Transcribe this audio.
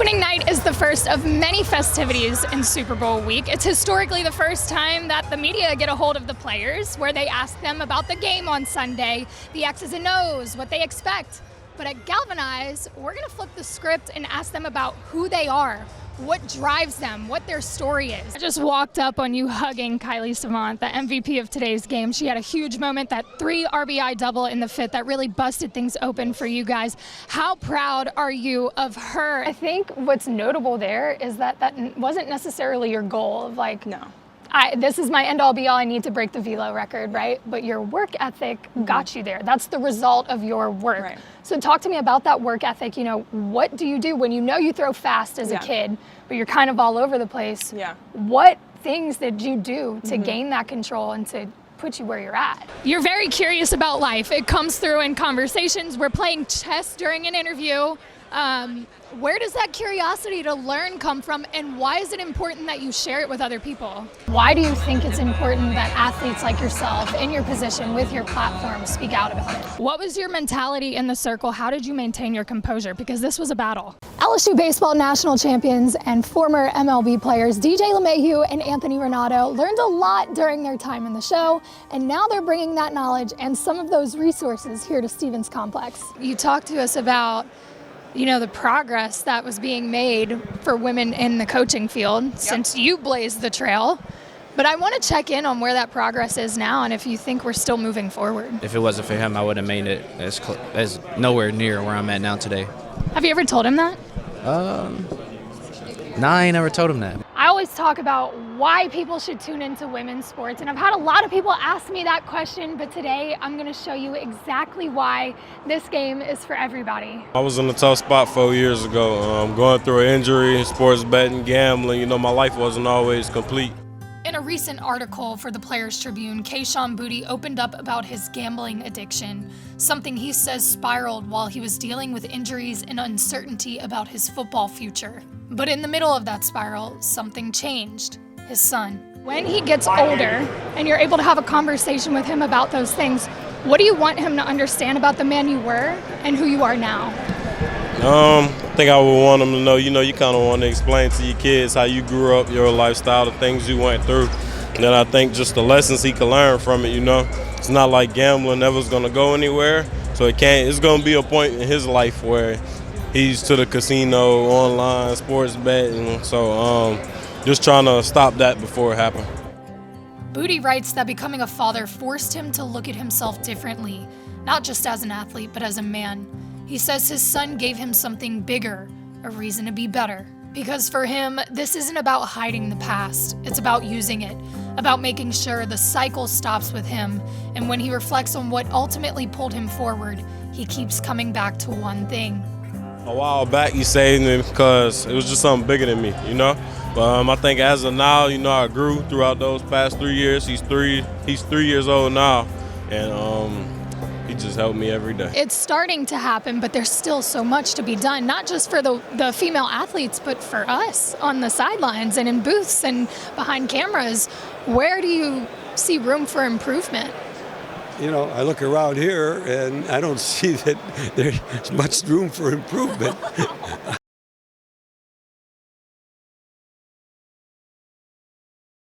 Opening night is the first of many festivities in Super Bowl week. It's historically the first time that the media get a hold of the players, where they ask them about the game on Sunday, the X's and O's, what they expect. But at Galvanize, we're going to flip the script and ask them about who they are, what drives them, what their story is. I just walked up on you hugging Kylie Savant, the MVP of today's game. She had a huge moment, that 3 RBI double in the fifth that really busted things open for you guys. How proud are you of her? I think what's notable there is that wasn't necessarily your goal of like, no, this is my end-all be-all, I need to break the velo record, right? But your work ethic got you there. That's the result of your work. Right. So talk to me about that work ethic. You know, what do you do when you know you throw fast as a kid, but you're kind of all over the place? Yeah. What things did you do to gain that control and to put you where you're at? You're very curious about life. It comes through in conversations. We're playing chess during an interview. Where does that curiosity to learn come from, and why is it important that you share it with other people? Why do you think it's important that athletes like yourself in your position with your platform speak out about it? What was your mentality in the circle? How did you maintain your composure? Because this was a battle. LSU baseball national champions and former MLB players DJ LeMahieu and Anthony Renato learned a lot during their time in the show, and now they're bringing that knowledge and some of those resources here to Stevens Complex. You talked to us about, you know, the progress that was being made for women in the coaching field since you blazed the trail. But I want to check in on where that progress is now and if you think we're still moving forward. If it wasn't for him, I would have made it as nowhere near where I'm at now today. Have you ever told him that? No, I ain't never told him that. I always talk about why people should tune into women's sports, and I've had a lot of people ask me that question, but today I'm going to show you exactly why this game is for everybody. I was in a tough spot 4 years ago, going through an injury, sports betting, gambling. You know, my life wasn't always complete. In a recent article for the Players Tribune, Kayshon Boutte opened up about his gambling addiction, something he says spiraled while he was dealing with injuries and uncertainty about his football future. But in the middle of that spiral, something changed. His son. When he gets older and you're able to have a conversation with him about those things, what do you want him to understand about the man you were and who you are now? I think I would want them to know, you kind of want to explain to your kids how you grew up, your lifestyle, the things you went through. And then I think just the lessons he can learn from it, It's not like gambling never's going to go anywhere. So it's going to be a point in his life where he's to the casino, online, sports betting. So just trying to stop that before it happened. Boutte writes that becoming a father forced him to look at himself differently, not just as an athlete, but as a man. He says his son gave him something bigger, a reason to be better. Because for him, this isn't about hiding the past. It's about using it, about making sure the cycle stops with him. And when he reflects on what ultimately pulled him forward, he keeps coming back to one thing. A while back, he saved me because it was just something bigger than me, But I think as of now, I grew throughout those past 3 years. He's 3 years old now, and he just helped me every day. It's starting to happen, but there's still so much to be done, not just for the female athletes, but for us on the sidelines and in booths and behind cameras. Where do you see room for improvement? I look around here and I don't see that there's much room for improvement.